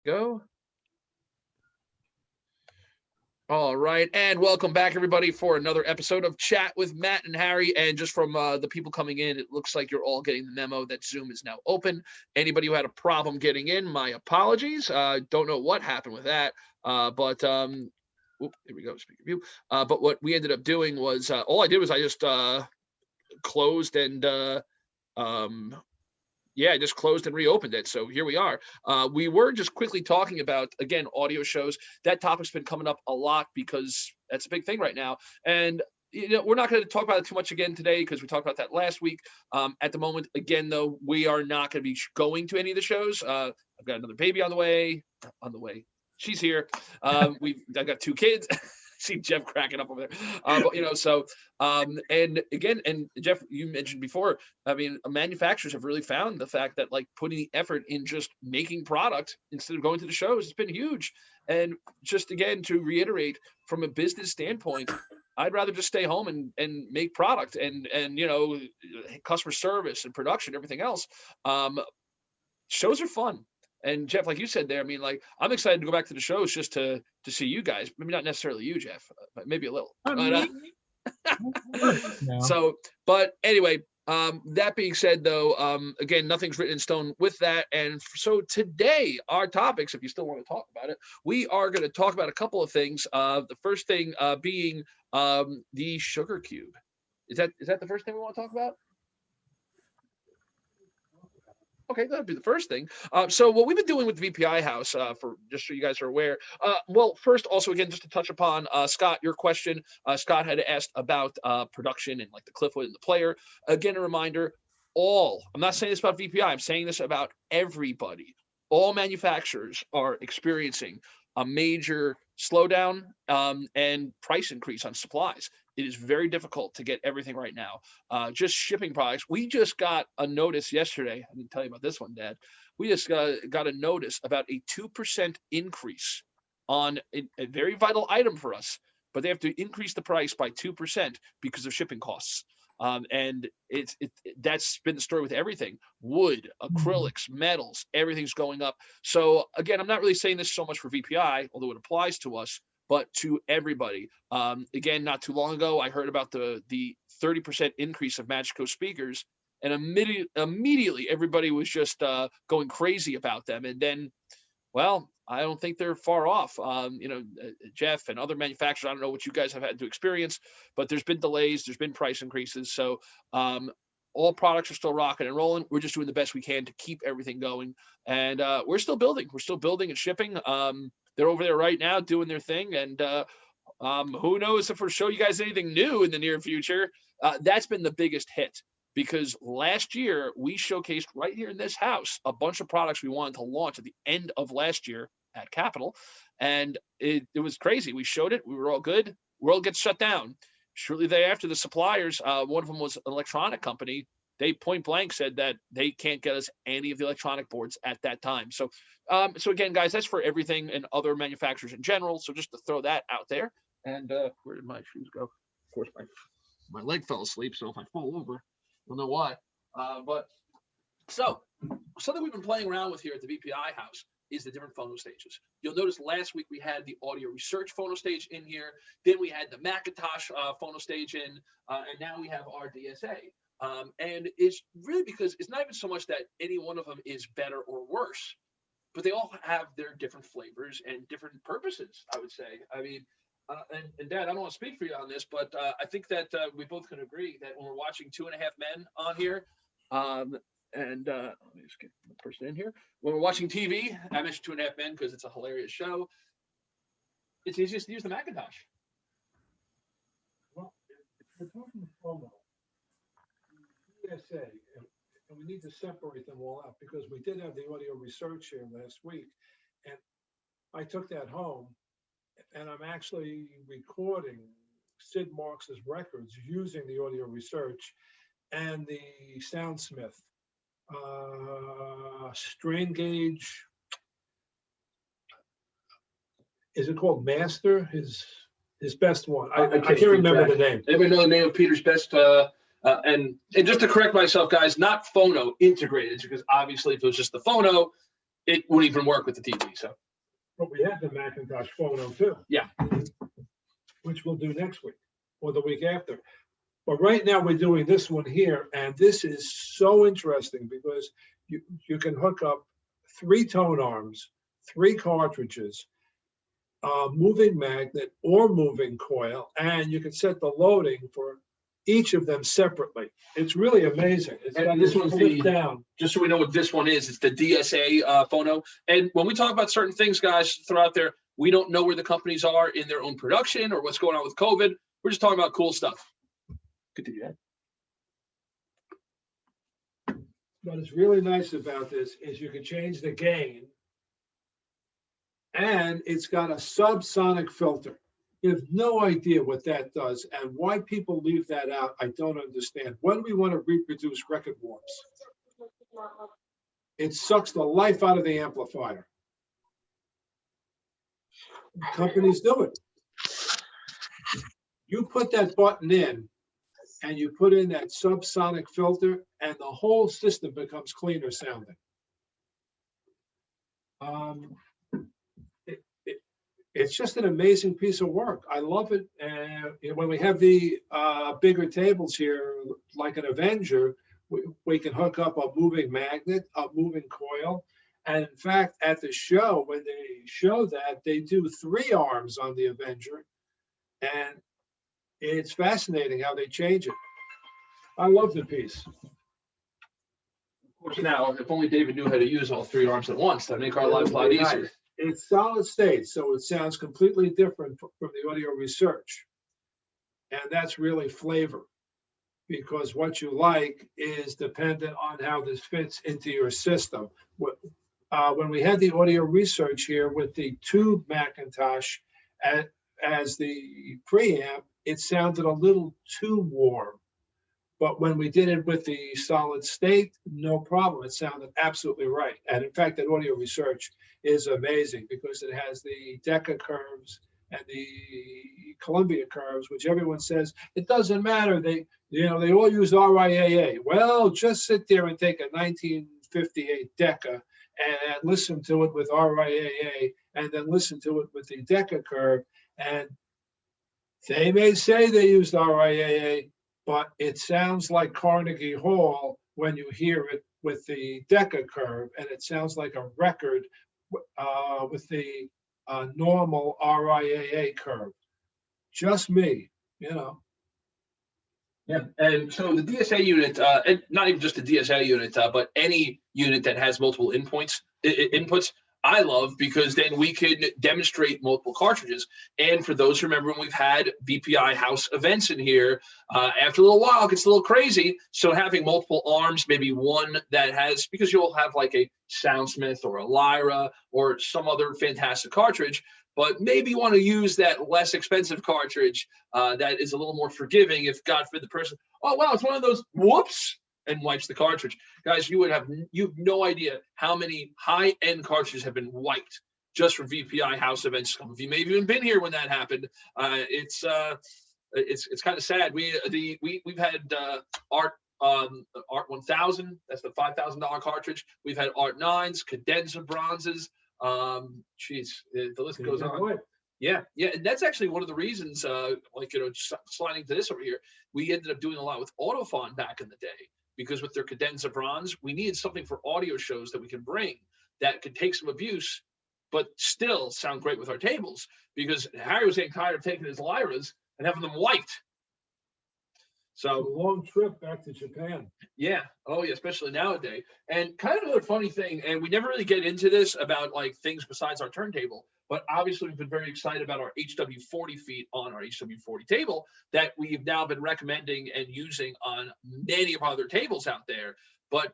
go. All right, and welcome back, everybody, for another episode of Chat with Matt and Harry. And just from the people coming in, it looks like you're all getting the memo that Zoom is now open. Anybody who had a problem getting in, my apologies. Don't know what happened with that, but here we go, speaker view. But what we ended up doing was all I did was I just closed and I just closed and reopened it. So here we are. We were just quickly talking about, again, audio shows. That topic's been coming up a lot because that's a big thing right now. And we're not going to talk about it too much again today because we talked about that last week. At the moment, again, though, we are not going to be going to any of the shows. I've got another baby on the way. She's here. I've got 2 kids. See Jeff cracking up over there. And again, and Jeff, you mentioned before, I mean, manufacturers have really found the fact that like putting the effort in just making product instead of going to the shows has been huge. And just again, to reiterate, from a business standpoint, I'd rather just stay home and make product and customer service and production, everything else. Shows are fun. And Jeff, like you said there, I mean, like I'm excited to go back to the shows just to see you guys. Maybe not necessarily you, Jeff, but maybe a little. But anyway, that being said, though, again, nothing's written in stone with that. And so today, our topics, if you still want to talk about it, we are going to talk about a couple of things. The first thing being the sugar cube. Is that the first thing we want to talk about? Okay, that'd be the first thing. So what we've been doing with the VPI house, for just so you guys are aware. Well, first, also again, just to touch upon Scott, your question. Scott had asked about production and like the Cliffwood and the player. Again, a reminder: I'm not saying this about VPI. I'm saying this about everybody. All manufacturers are experiencing a major slowdown and price increase on supplies. It is very difficult to get everything right now. Just shipping products. We just got a notice yesterday. I didn't tell you about this one, Dad. We just got a notice about a 2% increase on a very vital item for us, but they have to increase the price by 2% because of shipping costs. And that's been the story with everything. Wood, acrylics, metals, everything's going up. So again, I'm not really saying this so much for VPI, although it applies to us, but to everybody. Again, not too long ago, I heard about the 30% increase of Magico speakers, and immediately everybody was just going crazy about them. And then, well, I don't think they're far off. Jeff and other manufacturers, I don't know what you guys have had to experience, but there's been delays, there's been price increases. So all products are still rocking and rolling. We're just doing the best we can to keep everything going. And we're still building. We're still building and shipping. They're over there right now doing their thing. And who knows if we'll show you guys anything new in the near future. That's been the biggest hit. Because last year, we showcased right here in this house a bunch of products we wanted to launch at the end of last year at Capitol. And it was crazy. We showed it. We were all good. World gets shut down. Shortly thereafter, the suppliers, one of them was an electronic company. They point blank said that they can't get us any of the electronic boards at that time. So again, guys, that's for everything and other manufacturers in general. So just to throw that out there. And where did my shoes go? Of course, my leg fell asleep. So if I fall over, I don't know why, but so something we've been playing around with here at the VPI house is the different phono stages. You'll notice last week we had the audio research phono stage in here. Then we had the Macintosh phono stage in, and now we have our DSA. And it's really because it's not even so much that any one of them is better or worse, but they all have their different flavors and different purposes, I would say. I mean, and Dad, I don't want to speak for you on this, but I think that we both can agree that when we're watching 2.5 Men on here, let me just get the person in here. When we're watching TV, I mentioned 2.5 Men because it's a hilarious show. It's easiest to use the Macintosh. Well, if we're talking phono, DSA, and we need to separate them all out because we did have the audio research here last week, and I took that home. And I'm actually recording Sid Marx's records using the audio research and the Soundsmith strain gauge. Is it called Master? His best one. I can't remember the name. Anybody know the name of Peter's best? And just to correct myself, guys, not phono integrated, because obviously if it was just the phono, it wouldn't even work with the TV. So, but we had the Macintosh Phono too. Yeah. Which we'll do next week or the week after. But right now we're doing this one here, and this is so interesting because you can hook up 3 tone arms, 3 cartridges, moving magnet or moving coil, and you can set the loading for each of them separately. It's really amazing. It's got this one's flip down. Just so we know what this one is, it's the DSA Phono. And when we talk about certain things, guys, throw out there, we don't know where the companies are in their own production or what's going on with COVID. We're just talking about cool stuff. Continue. What is really nice about this is you can change the gain, and it's got a subsonic filter. You have no idea what that does, and why people leave that out, I don't understand. When we want to reproduce record warps, it sucks the life out of the amplifier. Companies do it. You put that button in, and you put in that subsonic filter, and the whole system becomes cleaner sounding. It's just an amazing piece of work. I love it. And when we have the bigger tables here, like an Avenger, we can hook up a moving magnet, a moving coil. And in fact, at the show, when they show that, they do 3 arms on the Avenger. And it's fascinating how they change it. I love the piece. Of course, now, if only David knew how to use all 3 arms at once, that'd make our lives a lot easier. It's solid state, so it sounds completely different from the audio research. And that's really flavor, because what you like is dependent on how this fits into your system. When we had the audio research here with the tube Macintosh as the preamp, it sounded a little too warm. But when we did it with the solid state, no problem. It sounded absolutely right. And in fact, that audio research is amazing because it has the Decca curves and the Columbia curves, which everyone says it doesn't matter. They all use RIAA. Well, just sit there and take a 1958 Decca and listen to it with RIAA, and then listen to it with the Decca curve. And they may say they used RIAA, but it sounds like Carnegie Hall when you hear it with the Decca curve, and it sounds like a record with the normal RIAA curve. Just me, Yeah, and so the DSA unit, and not even just the DSA unit, but any unit that has multiple inputs, I love, because then we can demonstrate multiple cartridges. And for those who remember, when we've had VPI house events in here, after a little while, it gets a little crazy. So having multiple arms, maybe one that has, because you'll have like a Soundsmith or a Lyra or some other fantastic cartridge, but maybe you want to use that less expensive cartridge that is a little more forgiving if, God forbid, the person, oh, wow, it's one of those, whoops, and wipes the cartridge. Guys, you have no idea how many high-end cartridges have been wiped just for VPI house events. Some of you may have even been here when that happened. It's kind of sad. We've had Art 1000. That's the $5,000 cartridge. We've had Art 9s, Cadenza bronzes. The list goes on. Yeah, and that's actually one of the reasons. Sliding to this over here, we ended up doing a lot with Autophon back in the day. Because with their Cadenza bronze, we needed something for audio shows that we can bring that could take some abuse, but still sound great with our tables. Because Harry was getting tired of taking his Lyras and having them wiped. So a long trip back to Japan. Yeah. Oh, yeah. Especially nowadays. And kind of another funny thing, and we never really get into this about like things besides our turntable, but obviously we've been very excited about our HW40 feet on our HW40 table that we've now been recommending and using on many of our other tables out there. But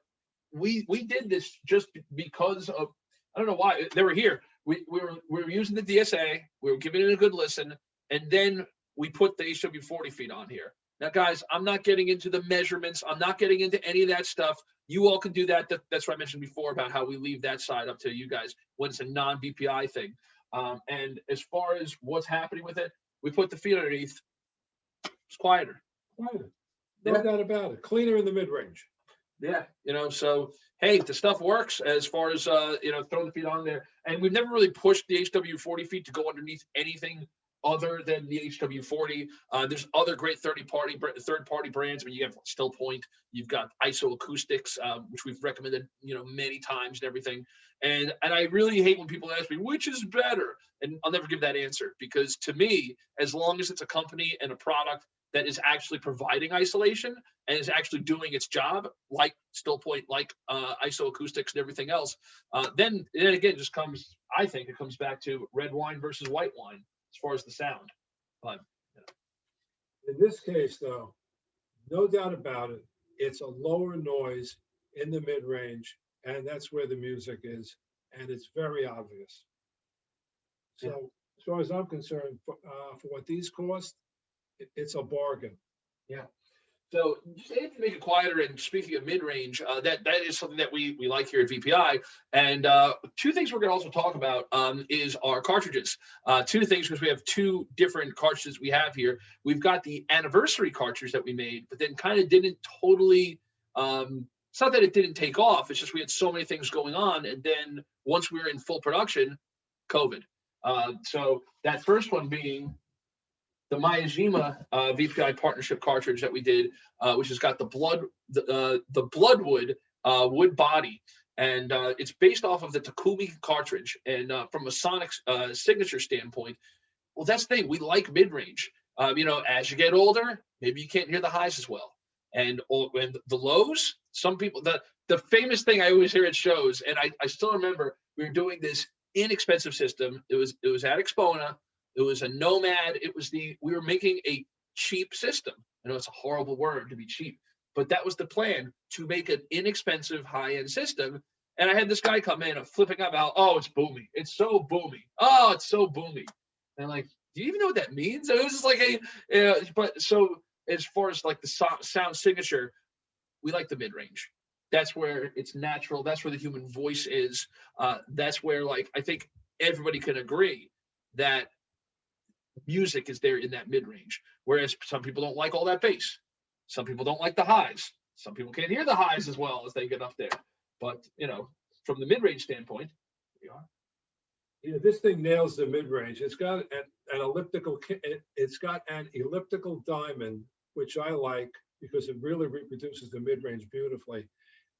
we did this just because of, I don't know why they were here. We were using the DSA, we were giving it a good listen, and then we put the HW40 feet on here. Now, guys, I'm not getting into the measurements. I'm not getting into any of that stuff. You all can do that. That's what I mentioned before about how we leave that side up to you guys when it's a non-VPI thing. And as far as what's happening with it, we put the feet underneath. It's quieter. No doubt about it. Cleaner in the mid-range. Yeah, so hey, the stuff works as far as throwing the feet on there, and we've never really pushed the HW40 feet to go underneath anything other than the HW40. There's other great third party brands. I mean, you have Still Point, you've got ISO Acoustics, which we've recommended many times and everything. And I really hate when people ask me which is better, and I'll never give that answer, because to me, as long as it's a company and a product that is actually providing isolation and is actually doing its job, like Still Point, like ISO Acoustics and everything else, then again, I think it comes back to red wine versus white wine as far as the sound. But In this case, though, no doubt about it, it's a lower noise in the mid-range, and that's where the music is, and it's very obvious. So, Yeah. as far as I'm concerned, for what these cost, it's a bargain. yeah. So just to make it quieter, and speaking of mid-range, that is something that we like here at VPI. And two things we're going to also talk about is our cartridges. Two things, because we have two different cartridges we have here. We've got the anniversary cartridge that we made, but then kind of didn't totally. It's not that it didn't take off. It's just we had so many things going on, and then once we were in full production, COVID. So that first one being the Myajima VPI partnership cartridge that we did, which has got the Bloodwood wood body, and it's based off of the Takumi cartridge. And from a sonic signature standpoint, well, that's the thing. We like mid-range. As you get older, maybe you can't hear the highs as well, and the lows. Some people, the famous thing I always hear at shows, and I still remember, we were doing this inexpensive system. It was at Expona. It was a Nomad. We were making a cheap system. I know it's a horrible word to be cheap, but that was the plan, to make an inexpensive high-end system. And I had this guy come in flipping out about, oh, it's boomy. It's so boomy. Oh, it's so boomy. And I'm like, do you even know what that means? And it was just like but so as far as like the sound signature, we like the mid-range. That's where it's natural. That's where the human voice is. That's where, like, I think everybody can agree that music is there in that mid-range. Whereas some people don't like all that bass. Some people don't like the highs. Some people can't hear the highs as well as they get up there. But, from the mid-range standpoint, we are. This thing nails the mid-range. It's got an elliptical. It's got an elliptical diamond, which I like because it really reproduces the mid-range beautifully.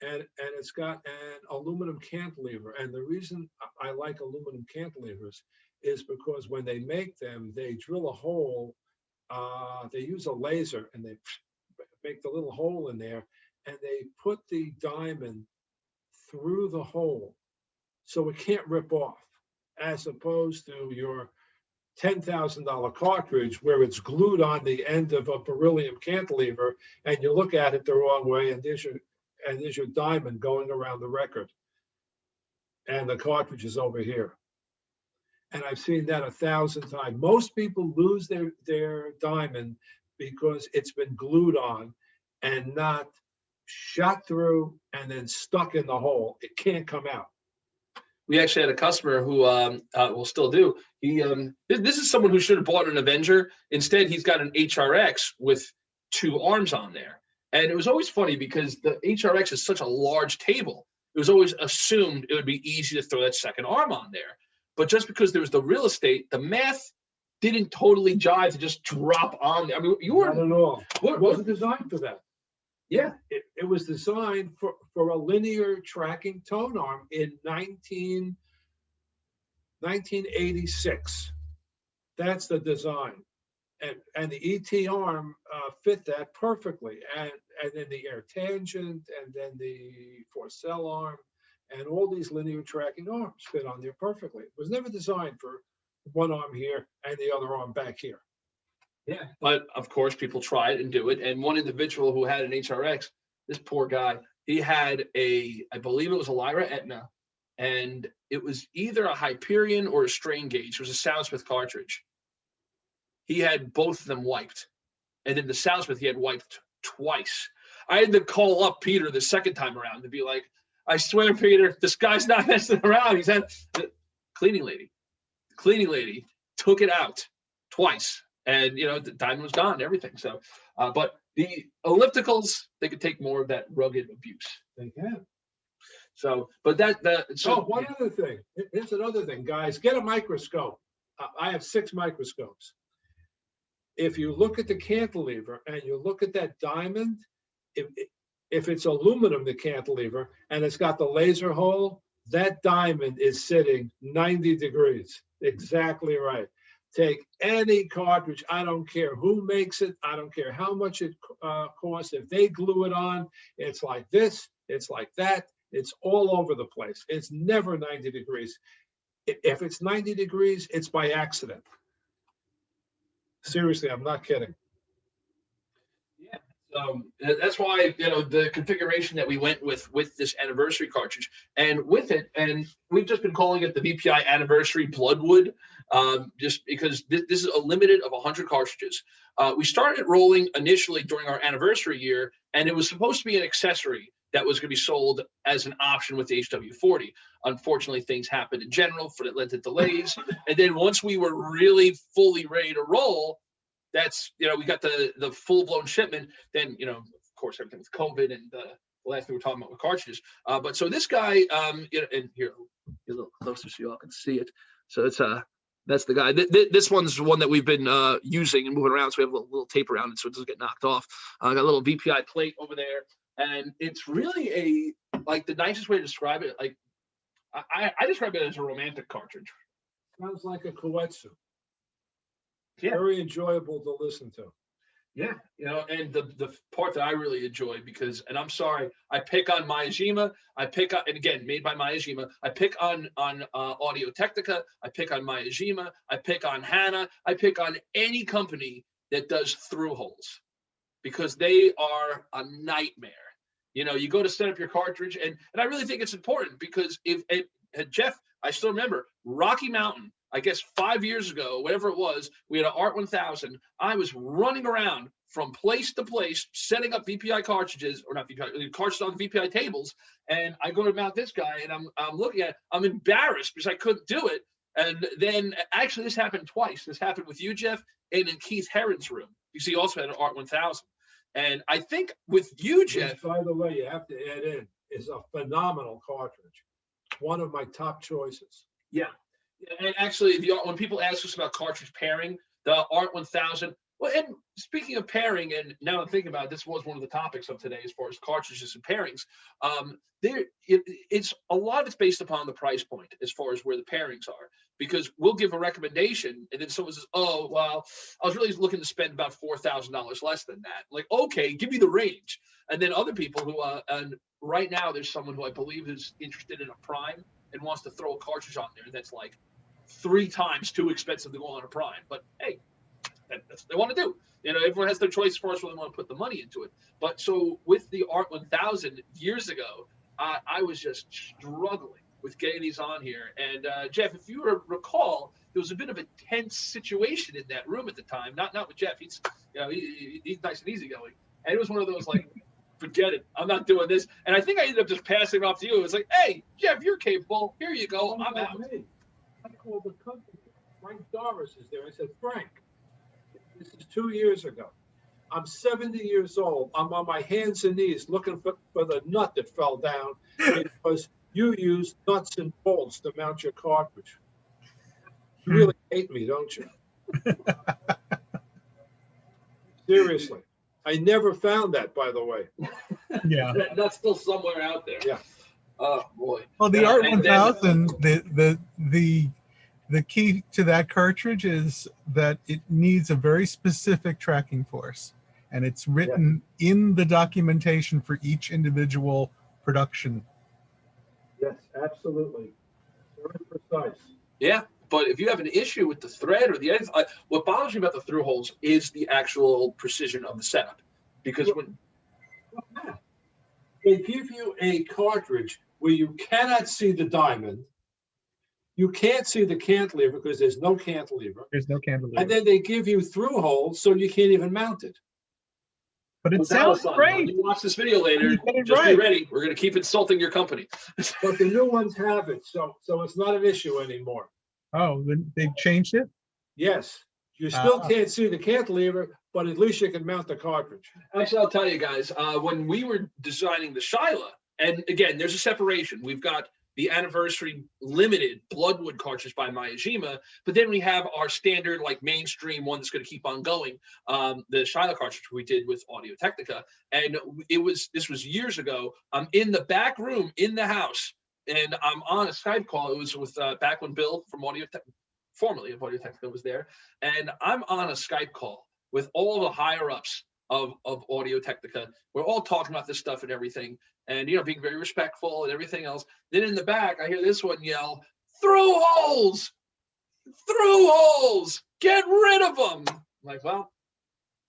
And it's got an aluminum cantilever. And the reason I like aluminum cantilevers is because when they make them, they drill a hole. They use a laser and they make the little hole in there, and they put the diamond through the hole so it can't rip off, as opposed to your $10,000 cartridge where it's glued on the end of a beryllium cantilever, and you look at it the wrong way, and there's your diamond going around the record, and the cartridge is over here. And I've seen that 1,000 times. Most people lose their diamond because it's been glued on and not shot through and then stuck in the hole. It can't come out. We actually had a customer who will still do. This is someone who should have bought an Avenger. Instead, he's got an HRX with two arms on there. And it was always funny because the HRX is such a large table. It was always assumed it would be easy to throw that second arm on there. But just because there was the real estate, the math didn't totally jive to just drop on there. I mean, you weren't. Not at all. It wasn't designed for that. Yeah. It was designed for a linear tracking tone arm in 1986. That's the design. And the ET arm fit that perfectly. And then the air tangent, and then the Forcell arm, and all these linear tracking arms fit on there perfectly. It was never designed for one arm here and the other arm back here. Yeah, but of course people try it and do it. And one individual who had an HRX, this poor guy, he had I believe it was a Lyra Etna, and it was either a Hyperion or a strain gauge. It was a Soundsmith cartridge. He had both of them wiped, and then the Soundsmith he had wiped twice. I had to call up Peter the second time around to be like, I swear, Peter, this guy's not messing around. He's had the cleaning lady took it out twice. And the diamond was gone and everything. So, but The ellipticals, they could take more of that rugged abuse. They can. So, but so one other thing. Here's another thing, guys. Get a microscope. I have 6 microscopes. If you look at the cantilever and you look at that diamond, if it's aluminum, the cantilever, and it's got the laser hole, that diamond is sitting 90 degrees. Exactly right. Take any cartridge. I don't care who makes it. I don't care how much it costs. If they glue it on, it's like this. It's like that. It's all over the place. It's never 90 degrees. If it's 90 degrees, it's by accident. Seriously, I'm not kidding. Yeah, that's why, you know, the configuration that we went with this anniversary cartridge, and with it, and we've just been calling it the VPI Anniversary Bloodwood, just because this is a limited of 100 cartridges. We started rolling initially during our anniversary year, and it was supposed to be an accessory that was going to be sold as an option with the HW40. Unfortunately, things happened in general that led to delays. And then once we were really fully ready to roll, that's, you know, we got the full-blown shipment. Then, you know, of course, everything with COVID and the last thing we're talking about with cartridges. But so this guy, you know, and here, get a little closer so y'all can see it. So it's that's the guy. This one's the one that we've been using and moving around. So we have a little tape around it so it doesn't get knocked off. Got a little VPI plate over there. And it's really like the nicest way to describe it. Like I describe it as a romantic cartridge. Sounds like a koetsu. Yeah. Very enjoyable to listen to. Yeah, you know, and the part that I really enjoy, because, and I'm sorry, I pick on Myajima, I pick on, and again, made by Myajima, I pick on Audio Technica, I pick on Myajima, I pick on Hana, I pick on any company that does through holes, because they are a nightmare. You know, you go to set up your cartridge, and I really think it's important, because Jeff, I still remember Rocky Mountain, I guess 5 years ago, whatever it was, we had an ART 1000. I was running around from place to place, setting up VPI cartridges, or not VPI, cartridges on VPI tables. And I go to mount this guy, and I'm looking at it. I'm embarrassed because I couldn't do it. And then actually this happened twice. This happened with you, Jeff, and in Keith Heron's room. You see, he also had an ART 1000. And I think with you, Jeff. By the way, you have to add in, is a phenomenal cartridge. One of my top choices. Yeah. And actually, when people ask us about cartridge pairing, the ART 1000, well, and speaking of pairing, and now I'm thinking about it, this was one of the topics of today as far as cartridges and pairings. It's a lot of it's based upon the price point as far as where the pairings are, because we'll give a recommendation, and then someone says, "Oh, well, I was really looking to spend about $4,000 less than that." Like, okay, give me the range. And then other people who, and right now there's someone who I believe is interested in a prime and wants to throw a cartridge on there that's like 3 times too expensive to go on a prime. But hey, that's what they want to do. You know, everyone has their choice as far as where they want to put the money into it. But so with the ART 1000 years ago, I was just struggling with getting these on here. And Jeff, if you recall, there was a bit of a tense situation in that room at the time. Not with Jeff. He's, you know, he's nice and easygoing. And it was one of those like, forget it, I'm not doing this. And I think I ended up just passing it off to you. It was like, hey, Jeff, you're capable. Here you go. I'm out. I called the company. Frank Doris is there. I said, Frank, this is 2 years ago. I'm 70 years old. I'm on my hands and knees looking for the nut that fell down because you use nuts and bolts to mount your cartridge. You really hate me, don't you? Seriously. I never found that, by the way. Yeah. That's still somewhere out there. Yeah. Oh boy. Well, the ART 1000, the key to that cartridge is that it needs a very specific tracking force, and it's written in the documentation for each individual production. Yes, absolutely. Very precise. Yeah, but if you have an issue with the thread or the edge, what bothers me about the through holes is the actual precision of the setup, because when they give you a cartridge where you cannot see the diamond, you can't see the cantilever because there's no cantilever. There's no cantilever. And then they give you through holes so you can't even mount it. But it sounds great. When you watch this video later, just be ready. We're going to keep insulting your company. But the new ones have it, so it's not an issue anymore. Oh, they've changed it? Yes. You still can't see the cantilever, but at least you can mount the cartridge. Actually, I'll tell you guys, when we were designing the Shyla, and again, there's a separation. We've got the Anniversary Limited Bloodwood cartridge by Myajima, but then we have our standard, like, mainstream one that's going to keep on going, the Shyla cartridge we did with Audio-Technica. And this was years ago. I'm in the back room in the house, and I'm on a Skype call. It was with back when Bill from formerly of Audio-Technica was there, and I'm on a Skype call with all the higher ups of Audio-Technica. We're all talking about this stuff and everything, and being very respectful and everything else. Then in the back, I hear this one yell, "Through holes! Through holes! Get rid of them!" I'm like, well,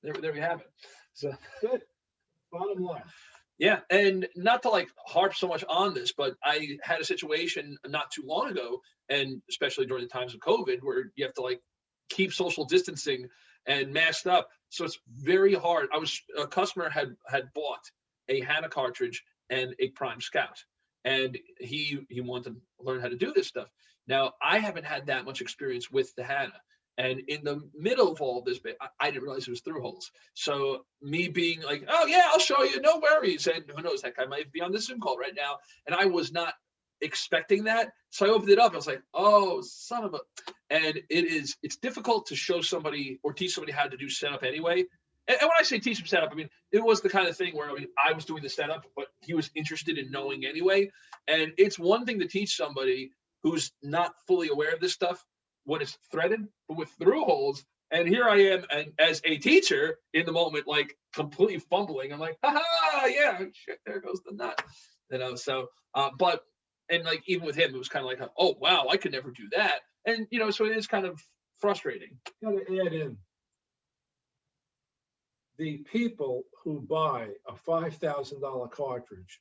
there we have it. So good. Bottom line. Yeah, and not to like harp so much on this, but I had a situation not too long ago, and especially during the times of COVID, where you have to like keep social distancing and masked up. So it's very hard. A customer had bought a HANA cartridge and a Prime Scout, and he wanted to learn how to do this stuff. Now, I haven't had that much experience with the HANA. And in the middle of all this, I didn't realize it was through holes. So me being like, "Oh yeah, I'll show you, no worries." And who knows, that guy might be on this Zoom call right now. And I was not expecting that. So I opened it up. I was like, "Oh, son of a," and it's difficult to show somebody or teach somebody how to do setup anyway. And when I say teach them setup, I mean, it was the kind of thing where I was doing the setup, but he was interested in knowing anyway. And it's one thing to teach somebody who's not fully aware of this stuff when it's threaded, but with through holes. And here I am, and as a teacher in the moment, like completely fumbling. I'm like, "Ha, yeah, shit, there goes the nut." So, but like even with him, it was kind of like, "Oh wow, I could never do that." And so it is kind of frustrating. Got to add in the people who buy a $5,000 cartridge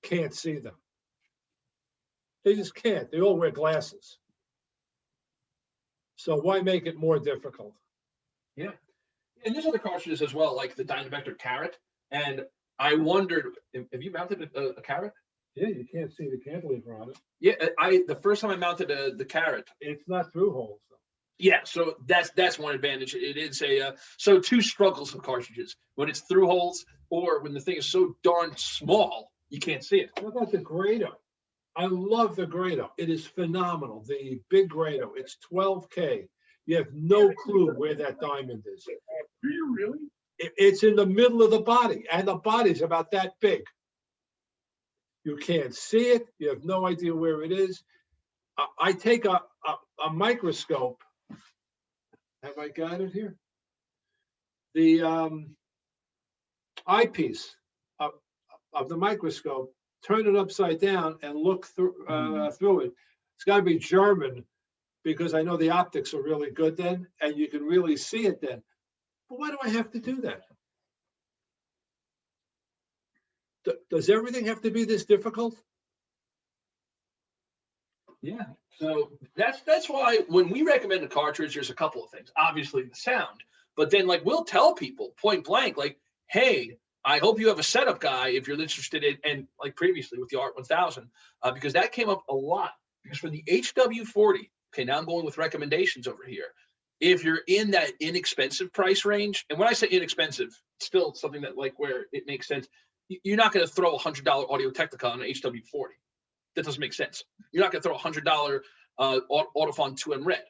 can't see them. They just can't. They all wear glasses. So why make it more difficult? Yeah. And there's other cartridges as well, like the Dynavector Carrot. And I wondered, have you mounted a Carrot? Yeah, you can't see the cantilever on it. Yeah, the first time I mounted the Carrot. It's not through holes, though. Yeah, so that's one advantage. It is so two struggles of cartridges: when it's through holes, or when the thing is so darn small you can't see it. How about the Grado? I love the Grado. It is phenomenal. The big Grado. It's 12K. You have no clue where that diamond is. Do you really? It's in the middle of the body, and the body's about that big. You can't see it. You have no idea where it is. I take a microscope. Have I got it here? The eyepiece of the microscope, turn it upside down and look through it. It's got to be German, because I know the optics are really good then, and you can really see it then. But why do I have to do that? Does everything have to be this difficult? Yeah. So that's why when we recommend a cartridge, there's a couple of things. Obviously the sound, but then like we'll tell people point blank, like, "Hey, I hope you have a setup guy if you're interested in," and like previously with the Art 1000, because that came up a lot. Because for the HW40, okay, now I'm going with recommendations over here. If you're in that inexpensive price range, and when I say inexpensive, it's still something that like where it makes sense. You're not going to throw $100 Audio-Technica on an HW40. That doesn't make sense. You're not going to throw $100 Autophon 2M Red.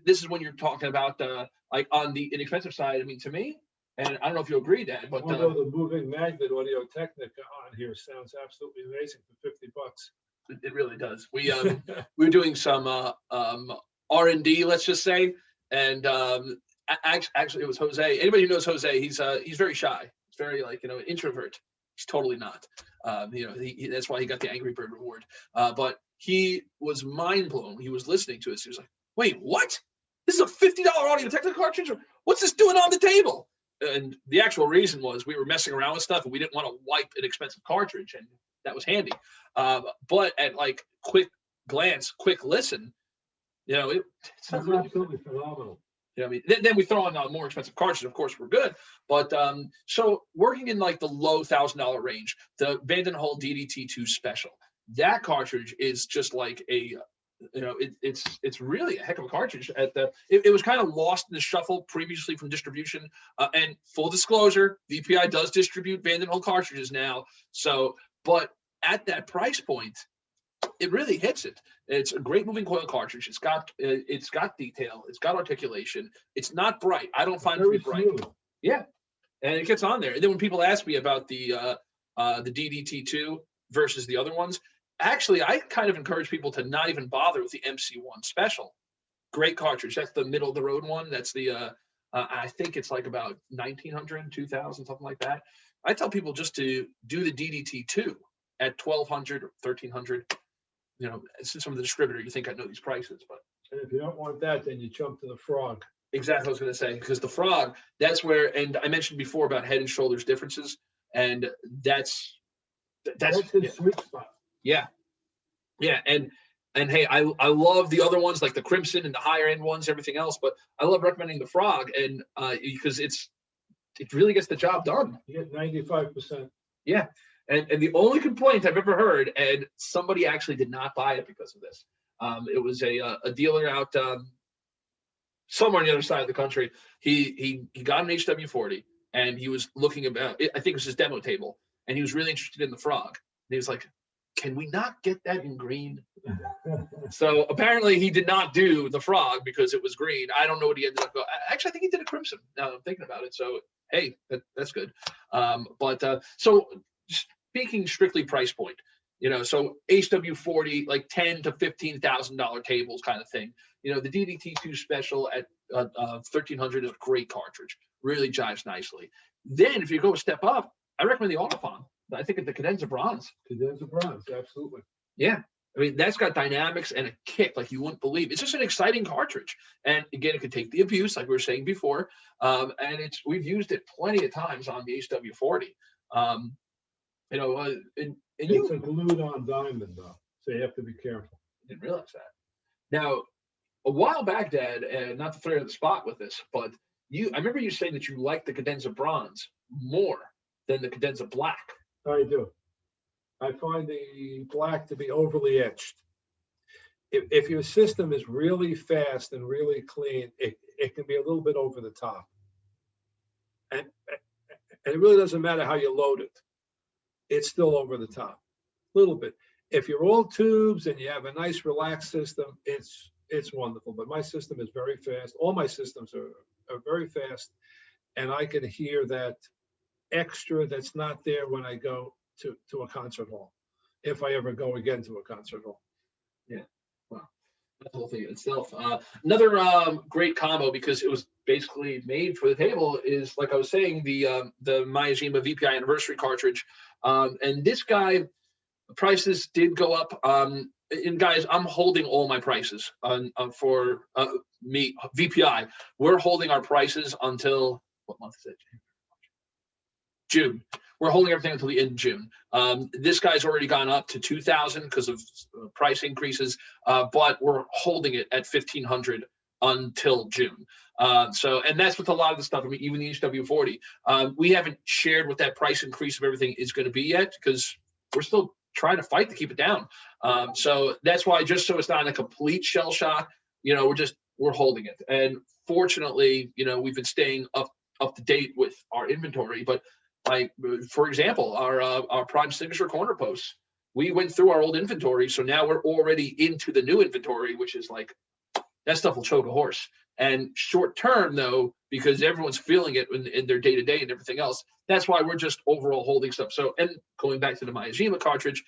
This is when you're talking about like on the inexpensive side. I mean, to me, and I don't know if you agree, Dan, but although the moving magnet Audio-Technica on here sounds absolutely amazing for $50. It really does. We're doing some R&D, let's just say, and actually it was Jose. Anybody who knows Jose, he's very shy. He's very like an introvert. He's totally not. That's why he got the Angry Bird reward. But he was mind blown. He was listening to us. He was like, "Wait, what? This is a $50 Audio-Technica cartridge? What's this doing on the table?" And the actual reason was we were messing around with stuff and we didn't want to wipe an expensive cartridge, and that was handy. But at like quick glance, quick listen, it's not really absolutely phenomenal. I mean, then we throw on a more expensive cartridge. Of course, we're good. But so working in like the low $1,000 range, the Vandenhall DDT2 Special, that cartridge is just like a it's really a heck of a cartridge. It was kind of lost in the shuffle previously from distribution. And full disclosure, VPI does distribute Vandenhall cartridges now. So, but at that price point, it really hits it. It's a great moving coil cartridge. It's got detail. It's got articulation. It's not bright. I don't find it to be bright. Yeah, and it gets on there. And then when people ask me about the DDT2 versus the other ones, actually, I kind of encourage people to not even bother with the MC1 Special. Great cartridge. That's the middle of the road one. That's the I think it's like about 1900, 2000, something like that. I tell people just to do the DDT2 at 1200 or 1300. Since I'm the distributor, you think I know these prices, but. And if you don't want that, then you jump to the Frog. Exactly what I was going to say, because the Frog, that's where, and I mentioned before about Head and Shoulders differences, and that's his sweet spot. Yeah, and hey, I love the other ones like the Crimson and the higher end ones, everything else, but I love recommending the Frog, and because it really gets the job done. You get 95%. Yeah, and the only complaint I've ever heard, and somebody actually did not buy it because of this. It was a dealer out somewhere on the other side of the country. He got an HW40 and he was looking about. I think it was his demo table, and he was really interested in the Frog. And he was like, "Can we not get that in green?" So apparently he did not do the Frog because it was green. I don't know what he ended up going. Actually, I think he did a Crimson. Now I'm thinking about it. So hey, that's good. So speaking strictly price point, so HW40 like $10,000 to $15,000 tables kind of thing. The DDT2 Special at 1300 is a great cartridge. Really jives nicely. Then if you go a step up, I recommend the Autophon. I think the Cadenza Bronze. Cadenza Bronze, absolutely. Yeah. I mean, that's got dynamics and a kick like you wouldn't believe. It's just an exciting cartridge. And again, it could take the abuse, like we were saying before. And we've used it plenty of times on the HW40. It's a glued-on diamond, though, so you have to be careful. I didn't realize that. Now, a while back, Dad, and not to throw you on the spot with this, but I remember you saying that you like the Cadenza Bronze more than the Cadenza Black. I do. I find the black to be overly etched. If your system is really fast and really clean, it can be a little bit over the top. And it really doesn't matter how you load it. It's still over the top, a little bit. If you're all tubes and you have a nice relaxed system, it's wonderful. But my system is very fast. All my systems are very fast, and I can hear that extra that's not there when I go to a concert hall, if I ever go again to a concert hall. Yeah, wow, that's the whole thing itself. Another great combo, because it was basically made for the table, is, like I was saying, the Myajima VPI Anniversary Cartridge. And this guy, prices did go up. And guys, I'm holding all my prices for me, VPI. We're holding our prices until, what month is it? June. We're holding everything until the end of June. This guy's already gone up to 2,000 because of price increases, but we're holding it at 1,500 until June. And that's with a lot of the stuff. I mean, even the HW40, we haven't shared what that price increase of everything is going to be yet, because we're still trying to fight to keep it down. So that's why, just so it's not a complete shell shock, we're holding it. And fortunately, we've been staying up to date with our inventory. But like, for example, our Prime Signature corner posts, we went through our old inventory. So now we're already into the new inventory, which is like, that stuff will choke a horse. And short term, though, because everyone's feeling it in their day-to-day and everything else, that's why we're just overall holding stuff. So, and going back to the Myajima cartridge,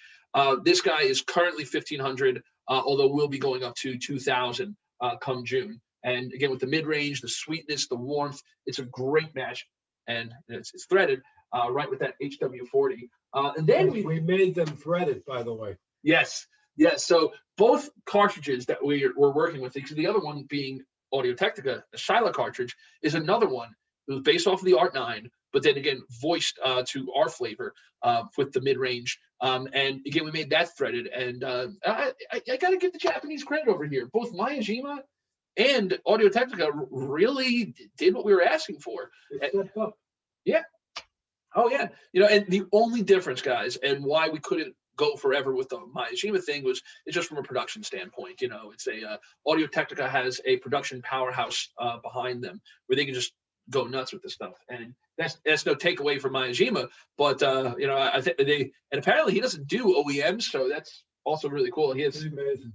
this guy is currently 1,500, although we'll be going up to 2,000 come June. And again, with the mid-range, the sweetness, the warmth, it's a great match. And it's threaded right with that HW40. And then we made them threaded, by the way. Yes. So both cartridges that we're working with, the other one being Audio-Technica, the Shyla cartridge, is another one. It was based off of the Art 9, but then again voiced to our flavor with the mid-range. And again, we made that threaded. And I got to give the Japanese credit over here. Both Myajima and Audio-Technica really did what we were asking for. Yeah. Oh yeah. And the only difference, guys, and why we couldn't go forever with the Myajima thing it's just from a production standpoint. You know, it's Audio Technica has a production powerhouse behind them where they can just go nuts with this stuff, and that's no takeaway from Myajima, but you know, I think and apparently he doesn't do OEMs, so that's also really cool. He has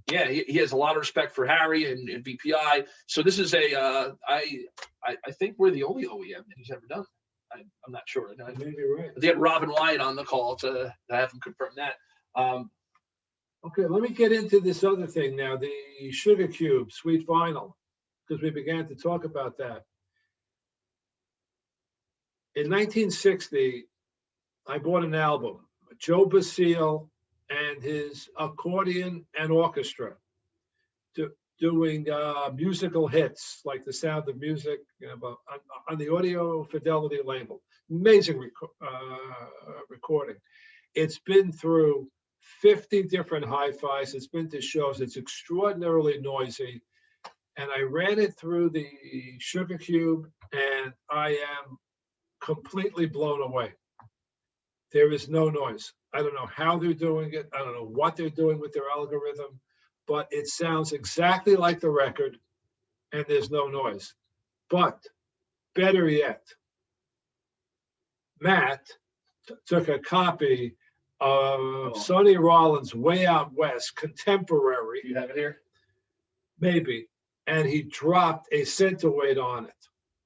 he has a lot of respect for Harry and VPI. So this is I think we're the only OEM that he's ever done. I'm not sure. Maybe right. They had Robin Wyatt on the call to have him confirm that. Okay, let me get into this other thing now, the Sugar Cube Sweet Vinyl, because we began to talk about that. In 1960, I bought an album, Joe Basile and his accordion and orchestra, doing musical hits like The Sound of Music, you know, on the Audio Fidelity label. Amazing recording. It's been through 50 different hi-fis. It's been to shows. It's extraordinarily noisy. And I ran it through the Sugar Cube, and I am completely blown away. There is no noise. I don't know how they're doing it. I don't know what they're doing with their algorithm, but it sounds exactly like the record, and there's no noise. But better yet, Matt took a copy of Sonny Rollins' Way Out West Contemporary. You have it here? Maybe. And he dropped a centerweight on it.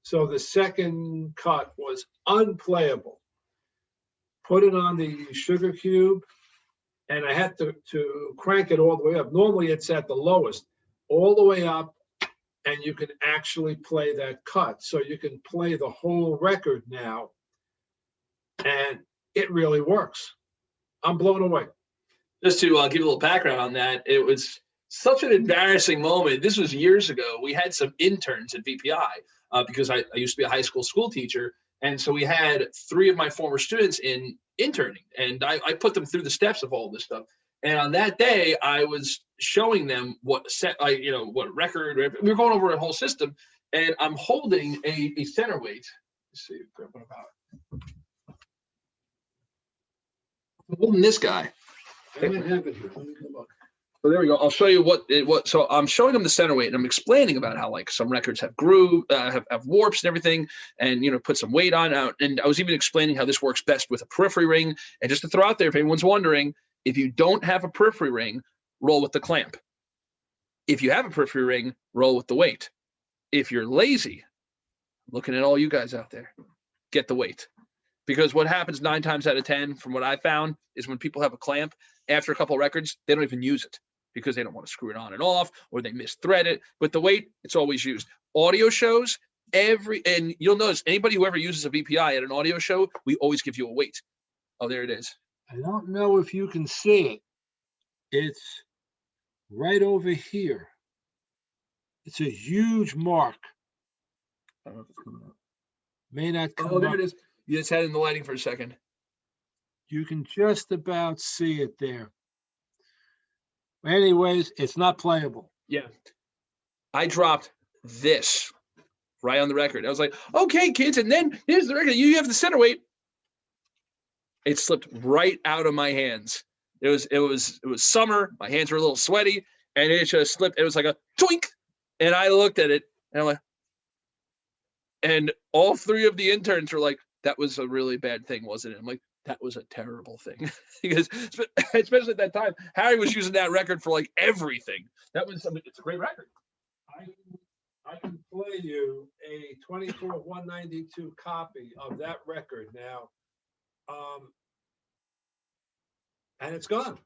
So the second cut was unplayable. Put it on the Sugar Cube, and I had to crank it all the way up. Normally it's at the lowest, all the way up, and you can actually play that cut. So you can play the whole record now, and it really works. I'm blown away. Just to give you a little background on that, it was such an embarrassing moment. This was years ago. We had some interns at VPI because I used to be a high school teacher. And so we had 3 of my former students interning, and I put them through the steps of all this stuff. And on that day, I was showing them what what record, we were going over a whole system, and I'm holding a centerweight. Let's see, what about it? I'm holding this guy. I don't have it here. Let me look. So there we go. I'll show you what. So I'm showing them the center weight, and I'm explaining about how like some records have groove, have warps and everything, and put some weight on out. And I was even explaining how this works best with a periphery ring. And just to throw out there, if anyone's wondering, if you don't have a periphery ring, roll with the clamp. If you have a periphery ring, roll with the weight. If you're lazy, looking at all you guys out there, get the weight. Because what happens 9 times out of 10, from what I found, is when people have a clamp, after a couple of records, they don't even use it because they don't want to screw it on and off, or they misthread it. With the weight, it's always used. Audio shows, and you'll notice anybody who ever uses a VPI at an audio show, we always give you a weight. Oh, there it is. I don't know if you can see it. It's right over here. It's a huge mark. I don't know if it's coming up. May not come up. Oh, there it is. You just had it in the lighting for a second. You can just about see it there. Anyways, it's not playable. Yeah. I dropped this right on the record. I was like, okay, kids, and then here's the record. You have the center weight. It slipped right out of my hands. It was summer. My hands were a little sweaty, and it just slipped. It was like a twink. And I looked at it, and I'm like, and all 3 of the interns were like, that was a really bad thing, wasn't it? I'm like, that was a terrible thing. Because especially at that time, Harry was using that record for like everything. It's a great record. I can play you a 24-192 copy of that record now. And it's gone.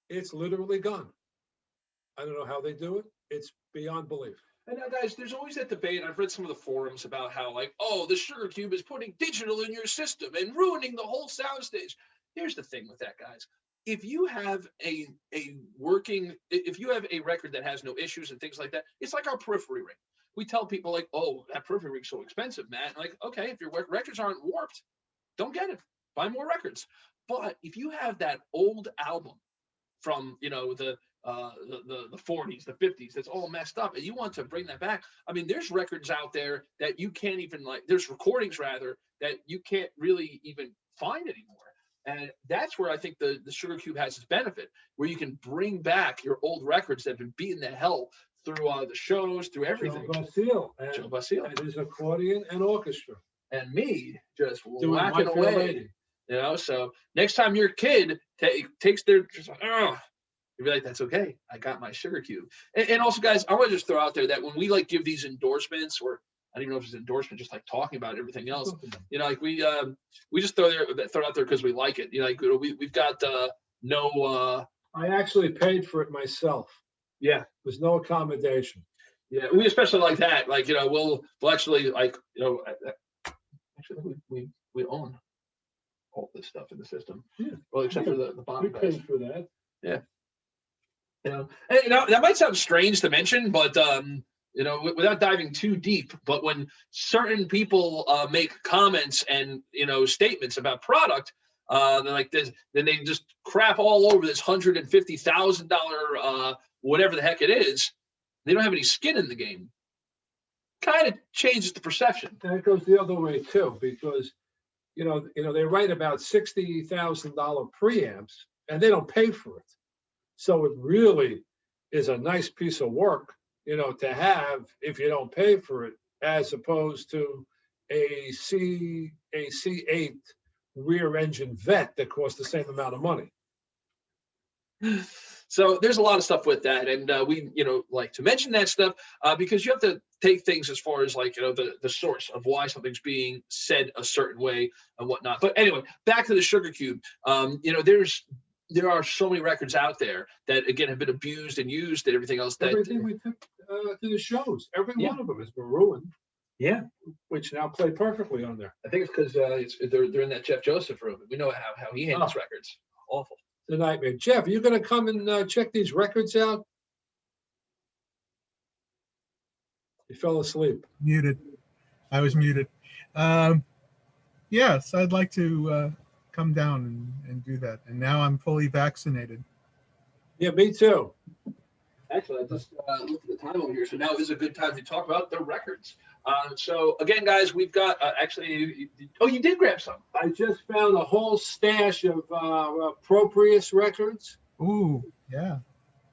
It's literally gone. I don't know how they do it. It's beyond belief. And now, guys, there's always that debate. I've read some of the forums about how, like, oh, the Sugar Cube is putting digital in your system and ruining the whole soundstage. Here's the thing with that, guys. If you have if you have a record that has no issues and things like that, it's like our periphery ring. We tell people, like, oh, that periphery ring's so expensive, Matt. Like, okay, if your records aren't warped, don't get it. Buy more records. But if you have that old album from, the 40s, the 50s, that's all messed up, and you want to bring that back. I mean, there's records out there that you can't even there's recordings rather that you can't really even find anymore. And that's where I think the Sugar Cube has its benefit, where you can bring back your old records that have been beaten to hell through the shows, through everything. Joe Basile and his accordion and orchestra. And me just Doing whacking My Fair away. Lady. You know, so next time your kid takes their, just like, oh, you'll be like, that's okay. I got my Sugar Cube. And also, guys, I want to just throw out there that when we like give these endorsements, or I don't even know if it's an endorsement, just like talking about everything else, you know, like we just throw it out there because we like it. You know, like we've got no. I actually paid for it myself. Yeah, there's no accommodation. Yeah, we especially like that. Like, you know, we'll actually, like, you know, actually we own all this stuff in the system. Yeah. Well, except for the bottom. We paid for that. Yeah. You know, and, you know, that might sound strange to mention, but you know, without diving too deep, but when certain people make comments and, you know, statements about product, they're like this, then they just crap all over this $150,000 whatever the heck it is. They don't have any skin in the game. Kind of changes the perception. And it goes the other way too, because you know they write about $60,000 preamps, and they don't pay for it. So it really is a nice piece of work, you know, to have if you don't pay for it, as opposed to a C8 rear engine vet that costs the same amount of money. So there's a lot of stuff with that, and we, you know, like to mention that stuff because you have to take things as far as, like, you know, the source of why something's being said a certain way and whatnot. But anyway, back to the Sugar Cube. You know, there are so many records out there that, again, have been abused and used and everything else. Everything we took to the shows, every one of them has been ruined. Yeah, which now play perfectly on there. I think it's because they're in that Jeff Joseph room. We know how he handles records. Awful. The nightmare. Jeff, are you going to come and check these records out? You fell asleep. Muted. I was muted. Yes, I'd like to come down and do that. And now I'm fully vaccinated. Yeah, me too. Actually, I just looked at the time over here, so now is a good time to talk about the records. So again, guys, we've got actually. Oh, you did grab some. I just found a whole stash of Proprius records. Ooh, yeah.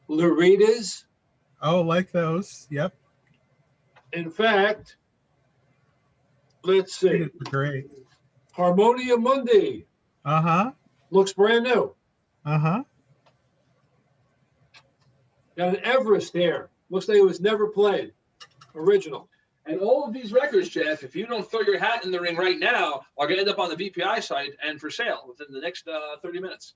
Luritas. Oh, like those. Yep. In fact, let's see. Great. Harmonia Mundi. Uh-huh. Looks brand new. Uh-huh. Got an Everest here. Looks like it was never played. Original. And all of these records, Jeff, if you don't throw your hat in the ring right now, are going to end up on the VPI site and for sale within the next 30 minutes.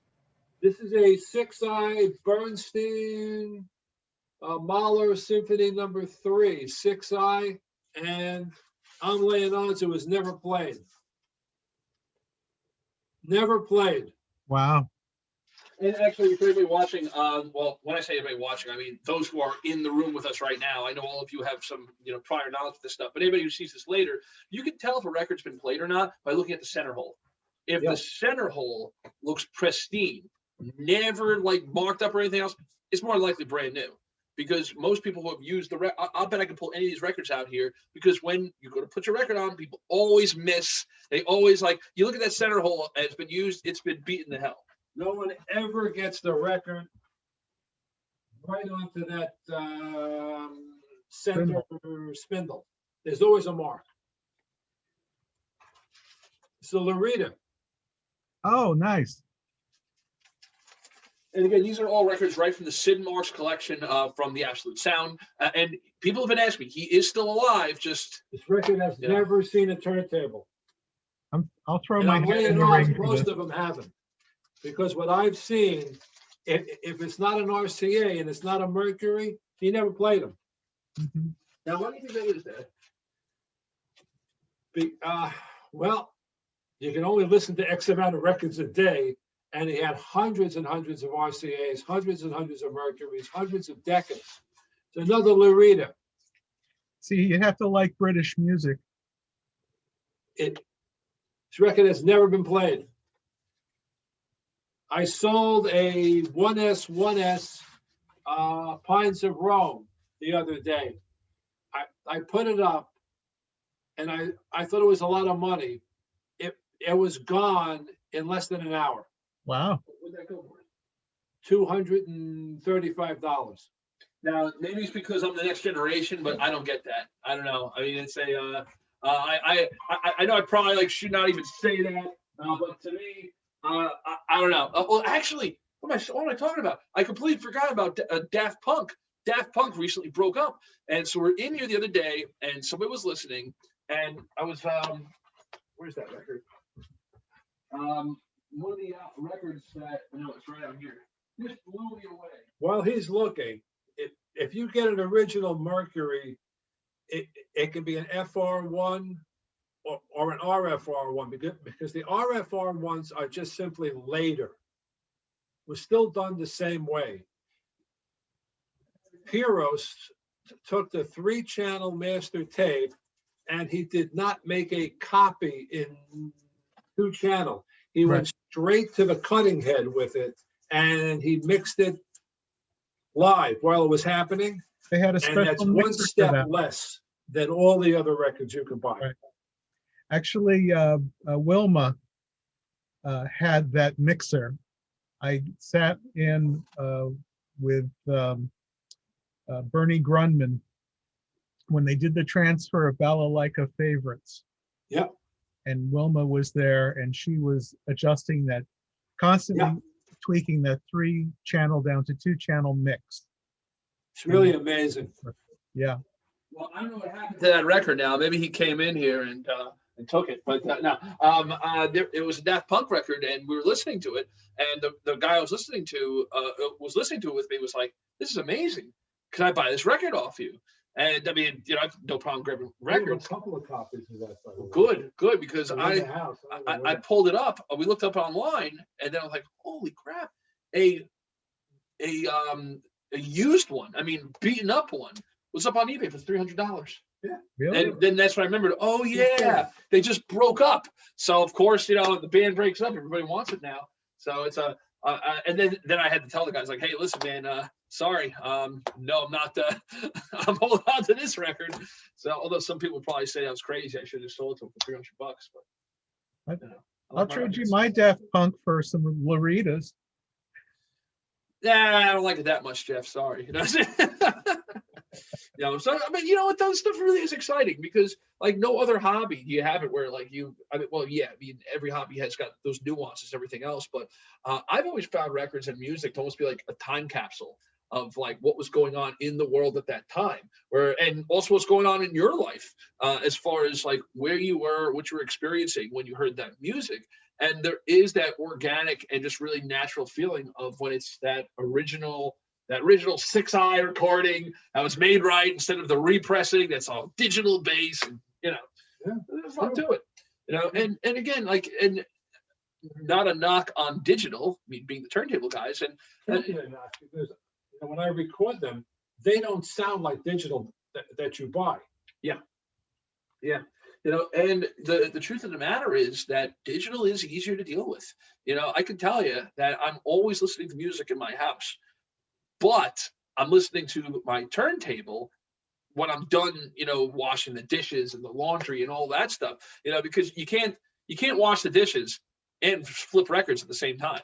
This is a 6-eye Bernstein Mahler Symphony number 3, 6-eye, and I'm laying odds it was never played. Never played. Wow. And actually, for everybody watching, well, when I say everybody watching, I mean those who are in the room with us right now. I know all of you have some, you know, prior knowledge of this stuff, but anybody who sees this later, you can tell if a record's been played or not by looking at the center hole. If the center hole looks pristine, never like marked up or anything else, it's more likely brand new. Because most people who have used the I'll bet I can pull any of these records out here, because when you go to put your record on, people always miss. They always, like, you look at that center hole and it's been used, it's been beaten to hell. No one ever gets the record right onto that center spindle. There's always a mark. It's a Lurita. Oh, nice. And again, these are all records right from the Sid Marks collection from the Absolute Sound. And people have been asking me, he is still alive. Just this record has never seen a turntable. I'll throw and my I'm hat laying in the odds ring. most of them haven't. Because what I've seen, if it's not an RCA and it's not a Mercury, he never played them. Mm-hmm. Now, why do you think that is, Dad? Well, you can only listen to X amount of records a day, and he had hundreds and hundreds of RCAs, hundreds and hundreds of Mercuries, hundreds of Decas. It's another Lurita. See, you have to like British music. This record has never been played. I sold a 1S Pines of Rome the other day. I put it up, and I thought it was a lot of money. It was gone in less than an hour. Wow. What'd that go for? $235. Now, maybe it's because I'm the next generation, but I don't get that. I don't know. I mean, it's a, I know I probably like should not even say that, but to me, I don't know. Well, actually, what am I talking about? I completely forgot about Daft Punk. Daft Punk recently broke up, and so we're in here the other day, and somebody was listening, and I was, where's that record? One of the records that, no, it's right out here. Just blew me away. While he's looking, if you get an original Mercury, it can be an FR1 or an RFR1 because the RFR1s are just simply later. Was still done the same way. Piros took the 3-channel master tape and he did not make a copy in 2-channel. He went straight to the cutting head with it and he mixed it live while it was happening. They had a special and that's one step less than all the other records you can buy. Right. Actually, Wilma had that mixer. I sat in with Bernie Grunman when they did the transfer of Balalaika Favorites. Yep. And Wilma was there, and she was adjusting that, constantly tweaking that 3-channel down to 2-channel mix. It's really amazing. Yeah. Well, I don't know what happened to that record now. Maybe he came in here and took it, but no. It was a Daft Punk record, and we were listening to it, and the guy I was listening to it with me was like, "This is amazing. Can I buy this record off you?" And I mean, you know, I have no problem grabbing records. A couple of copies of that. Good, because I pulled it up. We looked up online, and then I was like, "Holy crap! A used one. I mean, beaten up one was up on eBay for $300." Yeah. Really? And then that's when I remembered, oh yeah, they just broke up. So of course, you know, the band breaks up, everybody wants it now. So it's and then I had to tell the guys like, hey, listen, man, sorry, no, I'm not. I'm holding on to this record. So although some people would probably say I was crazy, I should have sold it to them for $300. But you know, I'll trade you my Daft Punk for some Loritas. Yeah, I don't like it that much, Jeff. Sorry. You know, so I mean, you know what? Those stuff really is exciting because, like, no other hobby do you have it where, like, every hobby has got those nuances, everything else. But I've always found records and music to almost be like a time capsule of like what was going on in the world at that time, and also what's going on in your life as far as like where you were, what you were experiencing when you heard that music. And there is that organic and just really natural feeling of when it's that original 6i recording that was made right instead of the repressing that's all digital based, and you know, there's fun to it, you know. And again, like, and not a knock on digital, me being the turntable guys, and because you know, when I record them, they don't sound like digital that you buy. Yeah. You know, and the truth of the matter is that digital is easier to deal with. You know, I can tell you that I'm always listening to music in my house, but I'm listening to my turntable when I'm done, you know, washing the dishes and the laundry and all that stuff, you know, because you can't wash the dishes and flip records at the same time.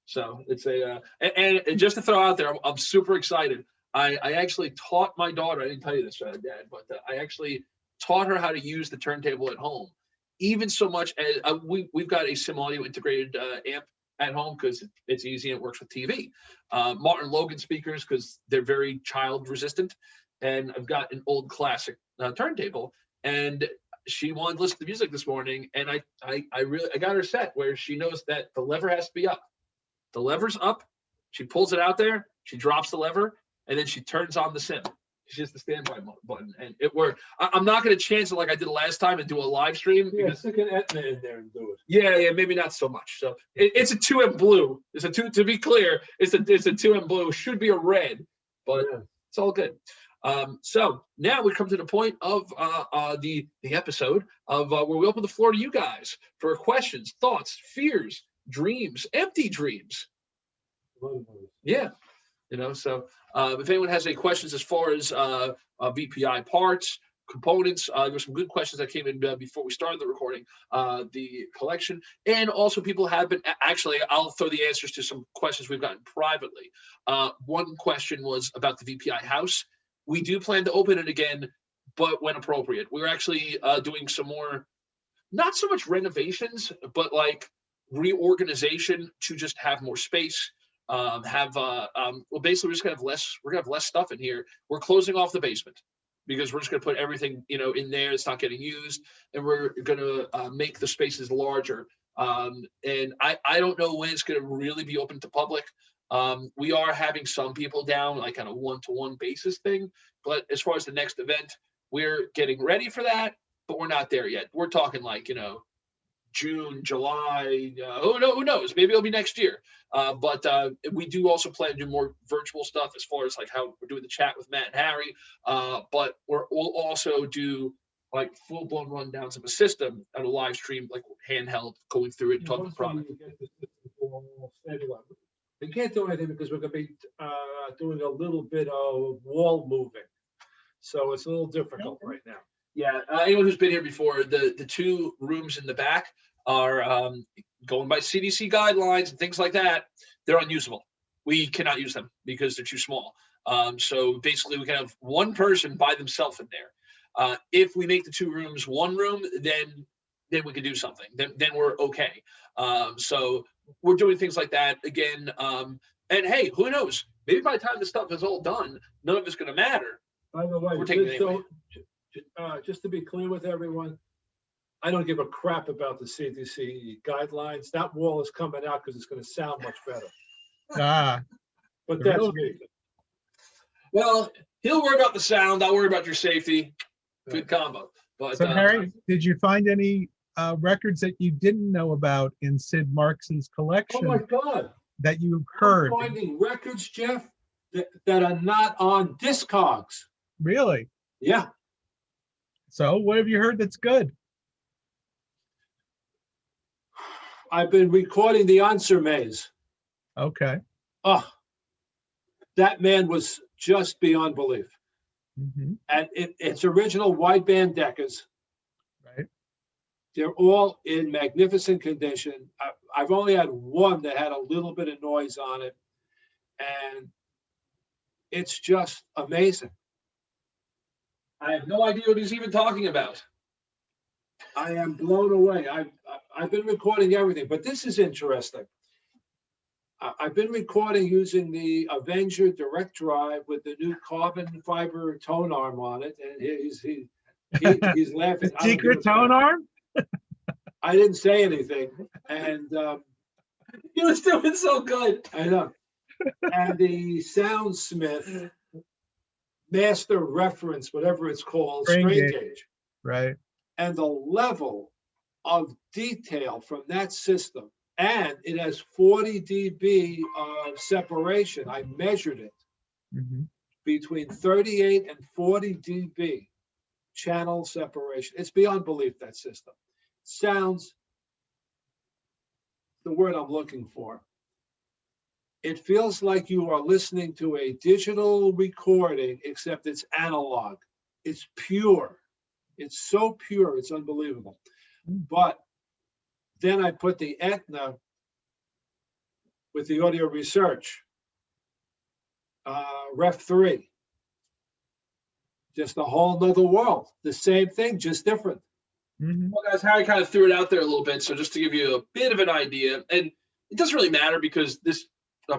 So it's and just to throw out there, I'm super excited. I actually taught my daughter, I didn't tell you this, Dad, but I actually taught her how to use the turntable at home, even so much as we've got a sim audio integrated amp at home because it's easy and it works with TV. Martin Logan speakers because they're very child resistant, and I've got an old classic turntable. And she wanted to listen to music this morning, and I got her set where she knows that the lever has to be up. The lever's up. She pulls it out there. She drops the lever, and then she turns on the sim. She hits the standby button, and it worked. I'm not going to chance it like I did last time and do a live stream. Yeah, stick an Etna in there and do it. Yeah, maybe not so much. So it's a 2M blue. It's a 2. To be clear, it's a 2M blue. Should be a red, but it's all good. So now we come to the point of the episode of where we open the floor to you guys for questions, thoughts, fears, dreams, empty dreams. Yeah. You know, so if anyone has any questions as far as VPI parts, components. There were some good questions that came in before we started the recording, the collection. And also people have been, actually, I'll throw the answers to some questions we've gotten privately. One question was about the VPI house. We do plan to open it again, but when appropriate. We're actually doing some more, not so much renovations, but like reorganization to just have more space. Well, basically we're just gonna have less. We're gonna have less stuff in here. We're closing off the basement because we're just gonna put everything, in there. It's not getting used, and we're gonna make the spaces larger. And I don't know when it's gonna really be open to public. We are having some people down, like on a one-to-one basis thing. But as far as the next event, we're getting ready for that, but we're not there yet. We're talking like, June, July, who knows? Maybe it'll be next year. But we do also plan to do more virtual stuff as far as like how we're doing the chat with Matt and Harry. But we'll also do like full-blown rundowns of a system on a live stream, like handheld, going through it, talking product. We can't do anything because we're going to be doing a little bit of wall moving. So it's a little difficult right now. Yeah, anyone who's been here before, the two rooms in the back are going by CDC guidelines and things like that. They're unusable. We cannot use them because they're too small. So basically, we can have one person by themselves in there. If we make the two rooms one room, then we can do something. Then we're okay. So we're doing things like that again. And hey, who knows? Maybe by the time this stuff is all done, none of it's going to matter. By the way, we're taking it anyway. Just to be clear with everyone, I don't give a crap about the CDC guidelines. That wall is coming out because it's going to sound much better. But that's me. Well, he'll worry about the sound. I'll worry about your safety. Good combo. But so, Harry, did you find any records that you didn't know about in Sid Marx's collection? Oh my God! That you've heard? I'm finding records, Jeff, that are not on Discogs. Really? Yeah. So what have you heard that's good? I've been recording the Answer Maze. Okay. Oh, that man was just beyond belief. Mm-hmm. And it's original wideband Deckers. Right. They're all in magnificent condition. I've only had one that had a little bit of noise on it. And it's just amazing. I have no idea what he's even talking about. I am blown away. I've been recording everything, but this is interesting. I've been recording using the Avenger direct drive with the new carbon fiber tone arm on it, and he's laughing. Secret tone arm? I didn't say anything, and he was doing so good. I know. And the Soundsmith master reference, whatever it's called, strain gauge. Right. And the level of detail from that system, and it has 40 dB of separation. I measured it between 38 and 40 dB channel separation. It's beyond belief, that system. Sounds, the word I'm looking for. It feels like you are listening to a digital recording, except it's analog. It's pure. It's so pure, it's unbelievable. But then I put the Etna with the audio research, Ref 3. Just a whole nother world. The same thing, just different. Well, guys, Harry kind of threw it out there a little bit. So just to give you a bit of an idea, and it doesn't really matter because this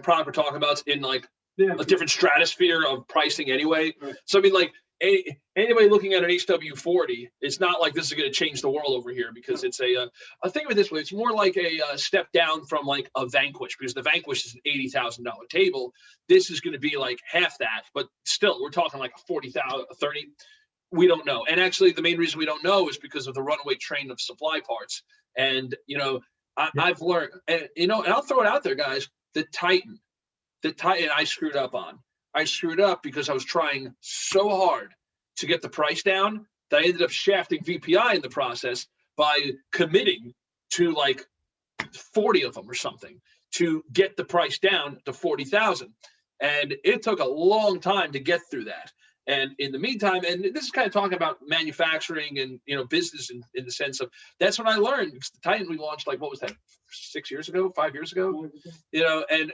product we're talking about is in like a different stratosphere of pricing anyway. Right. So I mean, like anybody looking at an HW40, it's not like this is going to change the world over here because it's a think of it this way. It's more like a step down from like a Vanquish, because the Vanquish is an $80,000 table. This is going to be like half that, but still we're talking like a 40,000, 30. We don't know. And actually the main reason we don't know is because of the runaway train of supply parts. And, I've learned, and, and I'll throw it out there, guys, the Titan I screwed up on. I screwed up because I was trying so hard to get the price down that I ended up shafting VPI in the process by committing to like 40 of them or something to get the price down to 40,000. And it took a long time to get through that. And in the meantime, and this is kind of talking about manufacturing and, you know, business in the sense of, that's when I learned, because the Titan we launched, like, what was that, 6 years ago, 5 years ago, you know, and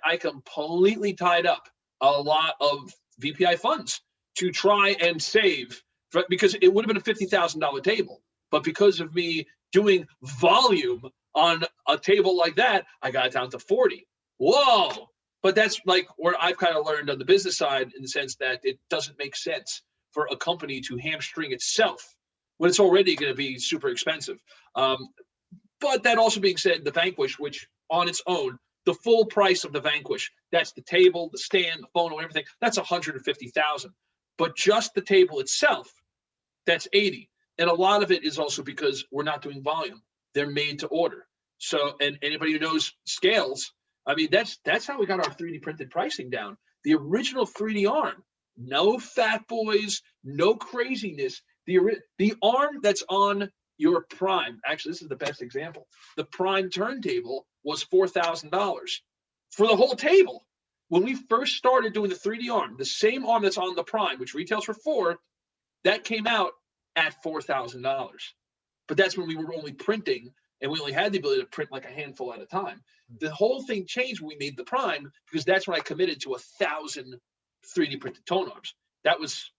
I completely tied up a lot of VPI funds to try and save, because it would have been a $50,000 table. But because of me doing volume on a table like that, I got it down to 40. Whoa. But that's like where I've kind of learned on the business side, in the sense that it doesn't make sense for a company to hamstring itself when it's already going to be super expensive. But that also being said, the Vanquish, which on its own, the full price of the Vanquish, that's the table, the stand, the phone, and everything, that's $150,000. But just the table itself, that's 80. And a lot of it is also because we're not doing volume. They're made to order. So, and anybody who knows scales, I mean, that's how we got our 3D printed pricing down. The original 3D arm, no fat boys, no craziness. The arm that's on your Prime, actually, this is the best example. The Prime turntable was $4,000 for the whole table. When we first started doing the 3D arm, the same arm that's on the Prime, which retails for $4,000, that came out at $4,000. But that's when we were only printing, and we only had the ability to print like a handful at a time. The whole thing changed when we made the Prime, because that's when I committed to 1,000 3D printed tone arms. That was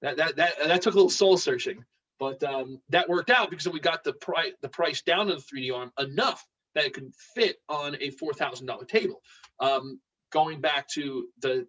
that took a little soul searching, but that worked out, because then we got the price down to the 3D arm enough that it could fit on a $4,000 table. Going back to the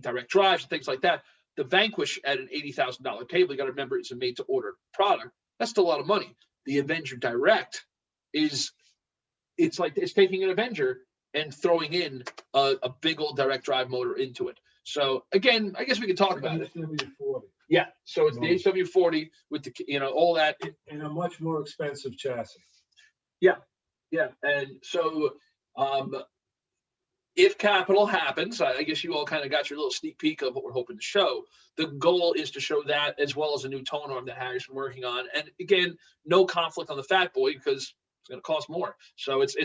direct drives and things like that, the Vanquish at an $80,000 table, you got to remember, it's a made-to-order product. That's still a lot of money. The Avenger Direct it's like it's taking an Avenger and throwing in a big old direct drive motor into it. So again, I guess we can talk about it. HW40. Yeah, so it's the HW40 with the, you know, all that. And a much more expensive chassis. Yeah, and so if capital happens, I guess you all kind of got your little sneak peek of what we're hoping to show. The goal is to show that, as well as a new tone arm that Harry's been working on. And again, no conflict on the Fat Boy, because it's going to cost more. So it's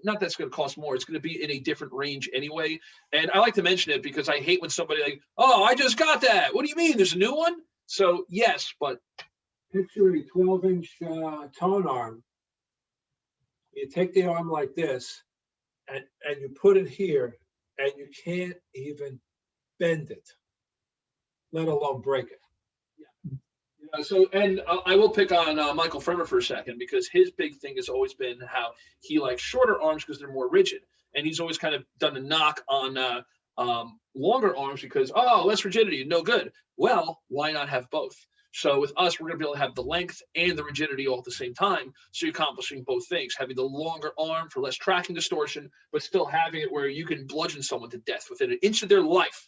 not that it's going to cost more. It's going to be in a different range anyway. And I like to mention it because I hate when somebody like, oh, I just got that. What do you mean? There's a new one? So yes, but Picture a 12-inch tone arm. You take the arm like this, and you put it here, and you can't even bend it, let alone break it. Yeah. So, and I will pick on Michael Fremer for a second, because his big thing has always been how he likes shorter arms because they're more rigid, and he's always kind of done a knock on longer arms because, oh, less rigidity, no good. Well, why not have both? So with us, we're going to be able to have the length and the rigidity all at the same time. So you're accomplishing both things, having the longer arm for less tracking distortion, but still having it where you can bludgeon someone to death within an inch of their life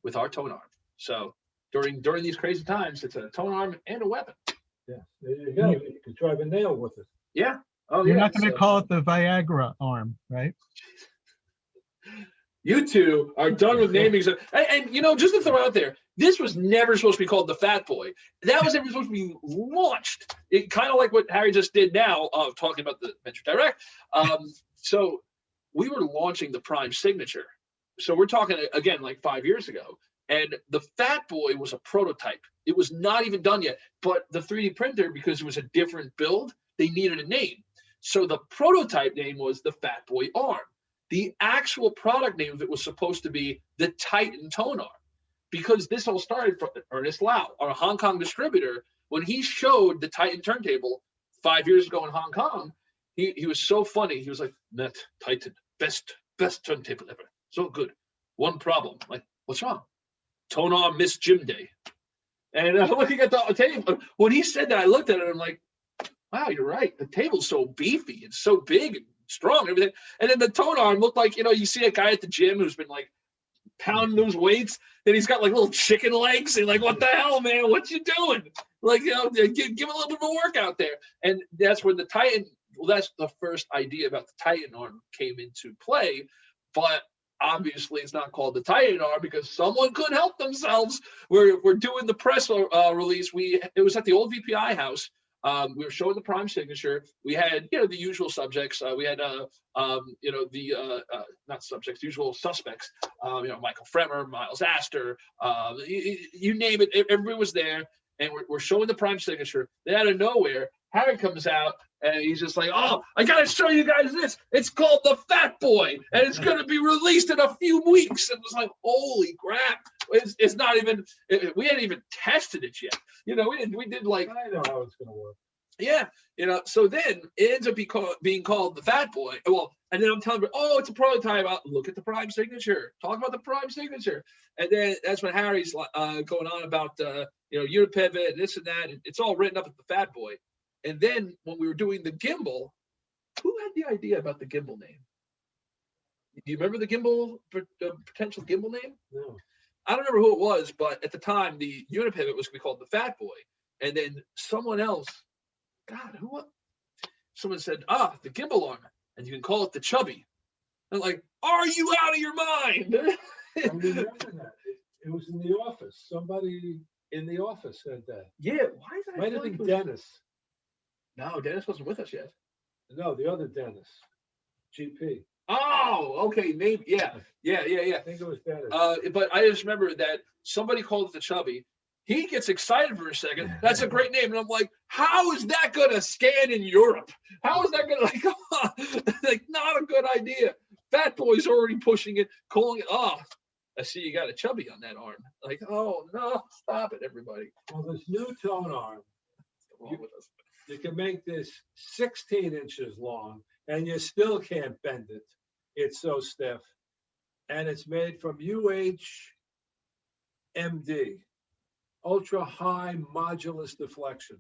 with our tone arm. So during these crazy times, it's a tone arm and a weapon. Yeah, there you go. You can drive a nail with it. Yeah. Oh, You're yeah. not going to call it the Viagra arm, right? You two are done with naming. And you know, just to throw out there, this was never supposed to be called the Fat Boy. That was never supposed to be launched. It kind of like what Harry just did now, talking about the Venture Direct. So we were launching the Prime Signature. So we're talking, again, like 5 years ago. And the Fat Boy was a prototype. It was not even done yet. But the 3D printer, because it was a different build, they needed a name. So the prototype name was the Fat Boy Arm. The actual product name of it was supposed to be the Titan Tone Arm, because this all started from Ernest Lau, our Hong Kong distributor. When he showed the Titan turntable 5 years ago in Hong Kong, he was so funny. He was like, "That Titan, best turntable ever, so good. One problem, like, what's wrong? Tone Arm Miss Jim Day." And I'm looking at the table. When he said that, I looked at it and I'm like, wow, you're right. The table's so beefy and so big and strong and everything. And then the tone arm looked like, you know, you see a guy at the gym who's been like pounding those weights, and he's got like little chicken legs, and like, what the hell, man? What you doing? Like, you know, give a little bit of a workout there. And that's when the Titan, well, that's the first idea about the Titan arm came into play. But obviously it's not called the Titan arm because someone couldn't help themselves. We're doing the press release. It was at the old VPI house. We were showing the prime signature. We had, you know, the usual subjects. We had, you know, the not subjects, usual suspects. You know, Michael Fremer, Miles Astor, you name it. Everybody was there, and we're showing the prime signature. Then out of nowhere, Harry comes out. And he's just like, oh, I got to show you guys this. It's called the Fat Boy, and it's going to be released in a few weeks. And it was like, holy crap. It's not even, we hadn't even tested it yet. You know, we did like. I know how it's going to work. Yeah. You know, so then it ends up being called the Fat Boy. Well, and then I'm telling you, oh, it's a prototype. Look at the prime signature. Talk about the prime signature. And then that's when Harry's going on about, you know, Unipivot, this and that. It's all written up at the Fat Boy. And then when we were doing the gimbal, who had the idea about the gimbal name? Do you remember the gimbal, potential gimbal name? No. I don't remember who it was, but at the time, the Unipivot was going to be called the Fat Boy. And then someone else, God, someone said, the gimbal arm, and you can call it the Chubby. And like, are you out of your mind? I remember that. It was in the office. Somebody in the office said that. Yeah, why is that? Might have been Dennis. No, Dennis wasn't with us yet. No, the other Dennis, GP. Oh, okay, maybe, yeah. I think it was Dennis. But I just remember that somebody called it the Chubby. He gets excited for a second. That's a great name, and I'm like, how is that going to scan in Europe? How is that going to like not a good idea? Fat Boy's already pushing it, calling it. Oh, I see you got a Chubby on that arm. Like, oh no, stop it, everybody. Well, this new tone arm. What's wrong with us? You can make this 16 inches long, and you still can't bend it. It's so stiff. And it's made from UHMD, ultra high modulus deflection.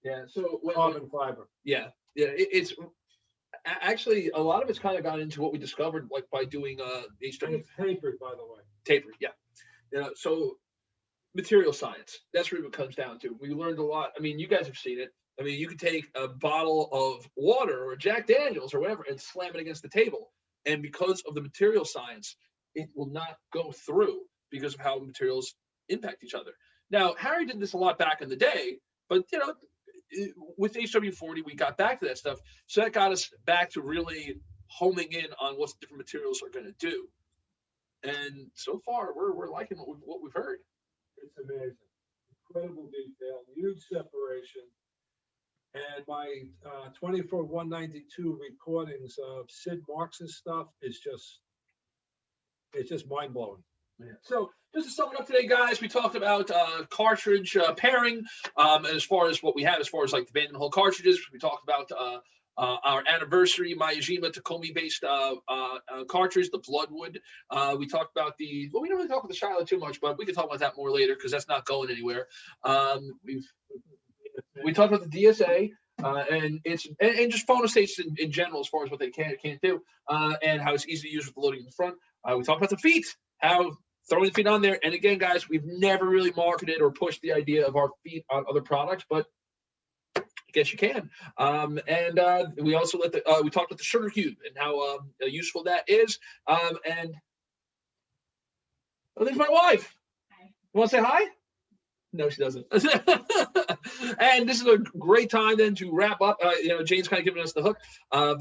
Yeah, so Carbon fiber. Yeah, it's actually a lot of it's kind of gone into what we discovered, like by doing And it's tapered, by the way. tapered. Yeah, you know, so material science. That's really what it comes down to. We learned a lot. I mean, you guys have seen it. I mean, you could take a bottle of water or Jack Daniels or whatever and slam it against the table. And because of the material science, it will not go through because of how materials impact each other. Now, Harry did this a lot back in the day, but, you know, with HW40, we got back to that stuff. So that got us back to really homing in on what different materials are going to do. And so far, we're liking what we've heard. It's amazing. Incredible detail, huge separation. And my 24-192 recordings of Sid Marx's stuff is just mind blowing. Yeah. So just to sum it up today, guys, we talked about cartridge pairing as far as what we have, as far as like the Vandenhall cartridges. We talked about our anniversary Myajima Takomi-based cartridge, the Bloodwood. We talked about we don't really talk about the Shiloh too much, but we can talk about that more later because that's not going anywhere. We talked about the DSA and just Phono Stages in general as far as what they can and can't do, and how it's easy to use with the loading in the front. We talked about the feet, how throwing the feet on there. And again, guys, we've never really marketed or pushed the idea of our feet on other products, but I guess you can. And we also we talked about the sugar cube and how useful that is. And there's my wife. Hi. You want to say hi? No, she doesn't. And this is a great time then to wrap up. You know, Jane's kind of giving us the hook. And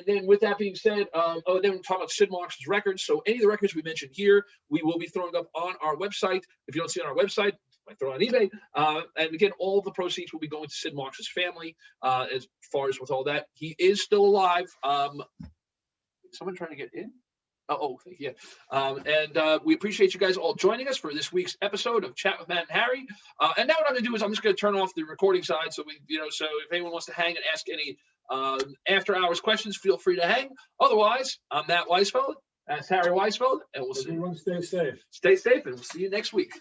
then with that being said, then we're talking about Sid Marx's records. So any of the records we mentioned here, we will be throwing up on our website. If you don't see it on our website, I throw it on eBay. And again, all of the proceeds will be going to Sid Marx's family. As far as with all that, he is still alive. Someone trying to get in? Yeah. And we appreciate you guys all joining us for this week's episode of Chat with Matt and Harry. And now what I'm going to do is I'm just going to turn off the recording side. So so if anyone wants to hang and ask any after hours questions, feel free to hang. Otherwise, I'm Matt Weisfeld. That's Harry Weisfeld. And we'll see you. Everyone stay safe. Stay safe, and we'll see you next week.